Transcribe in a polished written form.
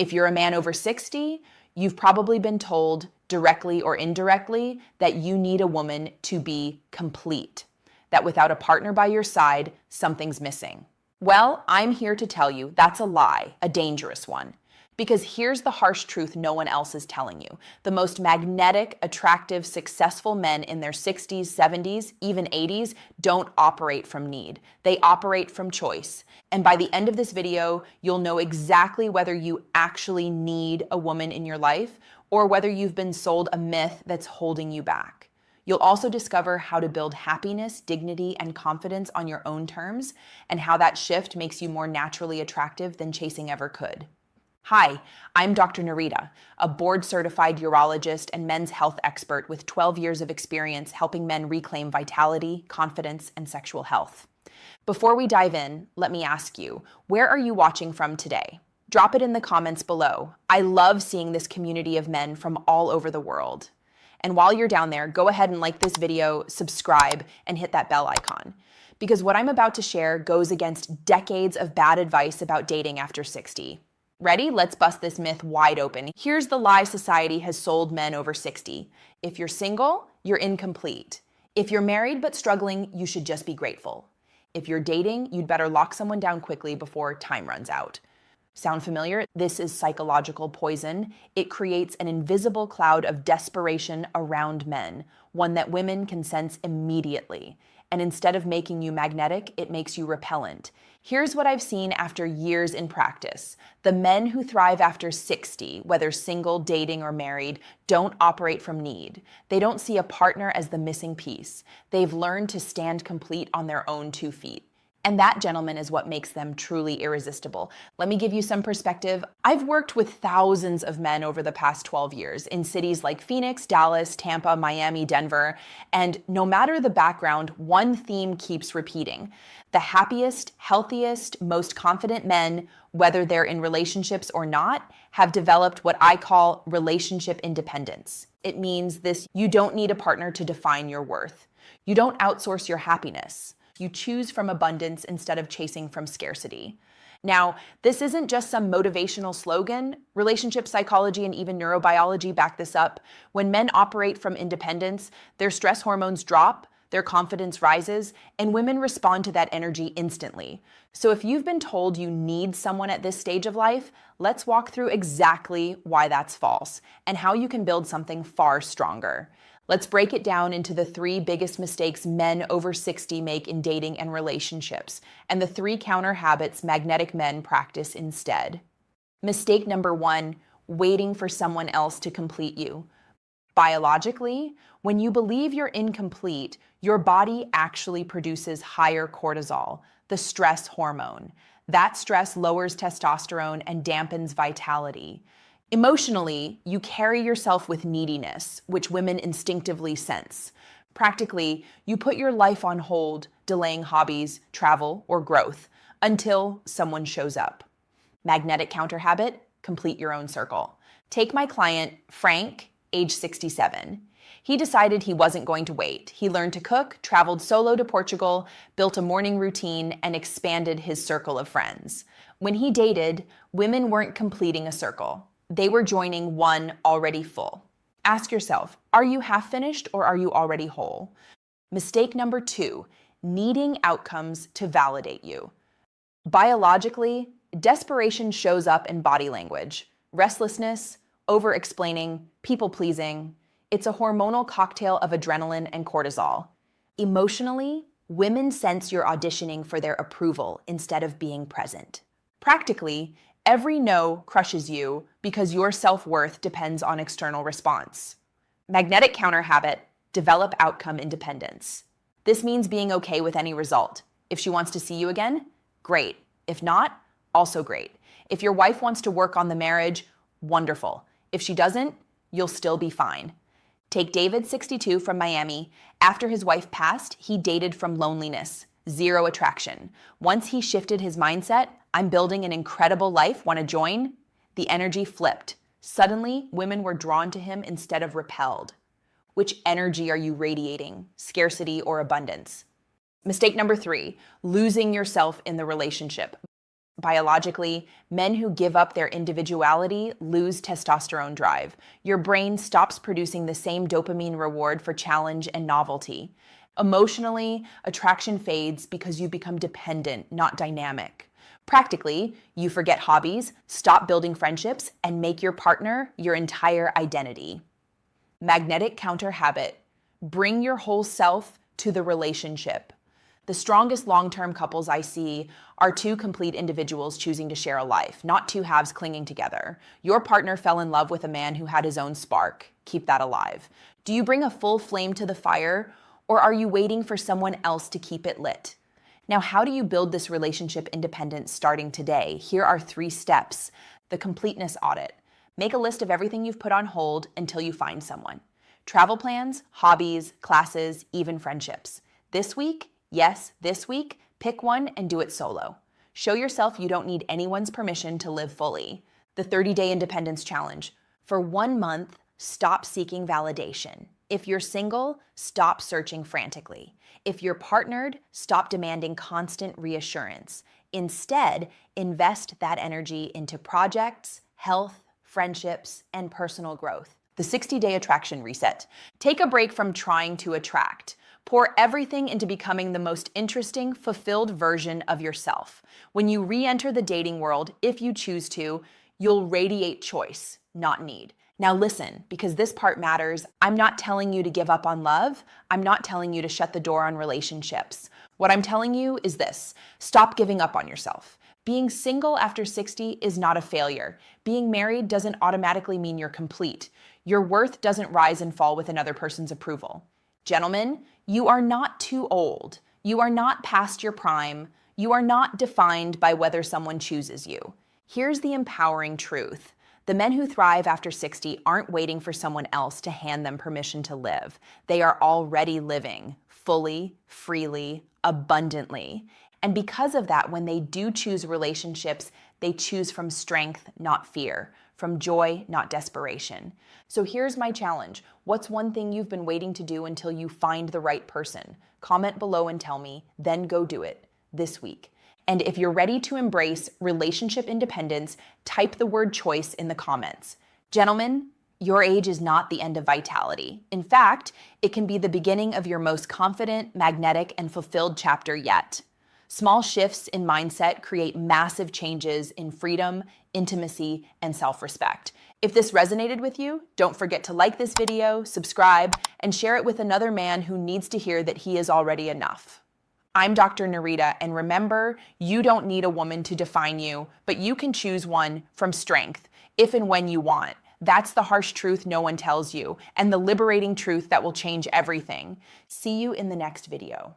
If you're a man over 60, you've probably been told directly or indirectly that you need a woman to be complete, that without a partner by your side, something's missing. Well, I'm here to tell you that's a lie, a dangerous one. Because here's the harsh truth no one else is telling you. The most magnetic, attractive, successful men in their 60s, 70s, even 80s don't operate from need. They operate from choice. And by the end of this video, you'll know exactly whether you actually need a woman in your life or whether you've been sold a myth that's holding you back. You'll also discover how to build happiness, dignity, and confidence on your own terms, and how that shift makes you more naturally attractive than chasing ever could. Hi, I'm Dr. Narita, a board-certified urologist and men's health expert with 12 years of experience helping men reclaim vitality, confidence, and sexual health. Before we dive in, let me ask you, where are you watching from today? Drop it in the comments below. I love seeing this community of men from all over the world. And while you're down there, go ahead and like this video, subscribe, and hit that bell icon. Because what I'm about to share goes against decades of bad advice about dating after 60. Ready? Let's bust this myth wide open. Here's the lie society has sold men over 60. If you're single, you're incomplete. If you're married but struggling, you should just be grateful. If you're dating, you'd better lock someone down quickly before time runs out. Sound familiar? This is psychological poison. It creates an invisible cloud of desperation around men, one that women can sense immediately. And instead of making you magnetic, it makes you repellent. Here's what I've seen after years in practice. The men who thrive after 60, whether single, dating, or married, don't operate from need. They don't see a partner as the missing piece. They've learned to stand complete on their own 2 feet. And that, gentlemen, is what makes them truly irresistible. Let me give you some perspective. I've worked with thousands of men over the past 12 years in cities like Phoenix, Dallas, Tampa, Miami, Denver. And no matter the background, one theme keeps repeating. The happiest, healthiest, most confident men, whether they're in relationships or not, have developed what I call relationship independence. It means this: you don't need a partner to define your worth. You don't outsource your happiness. You choose from abundance instead of chasing from scarcity. Now, this isn't just some motivational slogan. Relationship psychology and even neurobiology back this up. When men operate from independence, their stress hormones drop, their confidence rises, and women respond to that energy instantly. So if you've been told you need someone at this stage of life, let's walk through exactly why that's false and how you can build something far stronger. Let's break it down into the 3 biggest mistakes men over 60 make in dating and relationships, and the 3 counter habits magnetic men practice instead. Mistake number 1, waiting for someone else to complete you. Biologically, when you believe you're incomplete, your body actually produces higher cortisol, the stress hormone. That stress lowers testosterone and dampens vitality. Emotionally, you carry yourself with neediness, which women instinctively sense. Practically, you put your life on hold, delaying hobbies, travel, or growth until someone shows up. Magnetic counter habit: complete your own circle. Take my client, Frank, age 67. He decided he wasn't going to wait. He learned to cook, traveled solo to Portugal, built a morning routine, and expanded his circle of friends. When he dated, women weren't completing a circle. They were joining one already full. Ask yourself, are you half finished or are you already whole? Mistake number 2, needing outcomes to validate you. Biologically, desperation shows up in body language. Restlessness, over-explaining, people-pleasing. It's a hormonal cocktail of adrenaline and cortisol. Emotionally, women sense you're auditioning for their approval instead of being present. Practically, every no crushes you because your self-worth depends on external response. Magnetic counter habit: develop outcome independence. This means being okay with any result. If she wants to see you again, great. If not, also great. If your wife wants to work on the marriage, wonderful. If she doesn't, you'll still be fine. Take David, 62, from Miami. After his wife passed, he dated from loneliness, 0 attraction. Once he shifted his mindset, I'm building an incredible life, want to join? The energy flipped. Suddenly, women were drawn to him instead of repelled. Which energy are you radiating? Scarcity or abundance? Mistake number 3, losing yourself in the relationship. Biologically, men who give up their individuality lose testosterone drive. Your brain stops producing the same dopamine reward for challenge and novelty. Emotionally, attraction fades because you become dependent, not dynamic. Practically, you forget hobbies, stop building friendships, and make your partner your entire identity. Magnetic counter habit. Bring your whole self to the relationship. The strongest long-term couples I see are two complete individuals choosing to share a life, not two halves clinging together. Your partner fell in love with a man who had his own spark. Keep that alive. Do you bring a full flame to the fire, or are you waiting for someone else to keep it lit? Now, how do you build this relationship independence starting today? Here are 3 steps. The completeness audit. Make a list of everything you've put on hold until you find someone. Travel plans, hobbies, classes, even friendships. This week, pick one and do it solo. Show yourself you don't need anyone's permission to live fully. The 30-day independence challenge. For 1 month, stop seeking validation. If you're single, stop searching frantically. If you're partnered, stop demanding constant reassurance. Instead, invest that energy into projects, health, friendships, and personal growth. The 60-day attraction reset. Take a break from trying to attract. Pour everything into becoming the most interesting, fulfilled version of yourself. When you re-enter the dating world, if you choose to, you'll radiate choice, not need. Now listen, because this part matters. I'm not telling you to give up on love. I'm not telling you to shut the door on relationships. What I'm telling you is this: stop giving up on yourself. Being single after 60 is not a failure. Being married doesn't automatically mean you're complete. Your worth doesn't rise and fall with another person's approval. Gentlemen, you are not too old. You are not past your prime. You are not defined by whether someone chooses you. Here's the empowering truth. The men who thrive after 60 aren't waiting for someone else to hand them permission to live. They are already living fully, freely, abundantly. And because of that, when they do choose relationships, they choose from strength, not fear, from joy, not desperation. So here's my challenge. What's one thing you've been waiting to do until you find the right person? Comment below and tell me, then go do it this week. And if you're ready to embrace relationship independence, type the word choice in the comments. Gentlemen, your age is not the end of vitality. In fact, it can be the beginning of your most confident, magnetic, and fulfilled chapter yet. Small shifts in mindset create massive changes in freedom, intimacy, and self-respect. If this resonated with you, don't forget to like this video, subscribe, and share it with another man who needs to hear that he is already enough. I'm Dr. Narita, and remember, you don't need a woman to define you, but you can choose one from strength, if and when you want. That's the harsh truth no one tells you, and the liberating truth that will change everything. See you in the next video.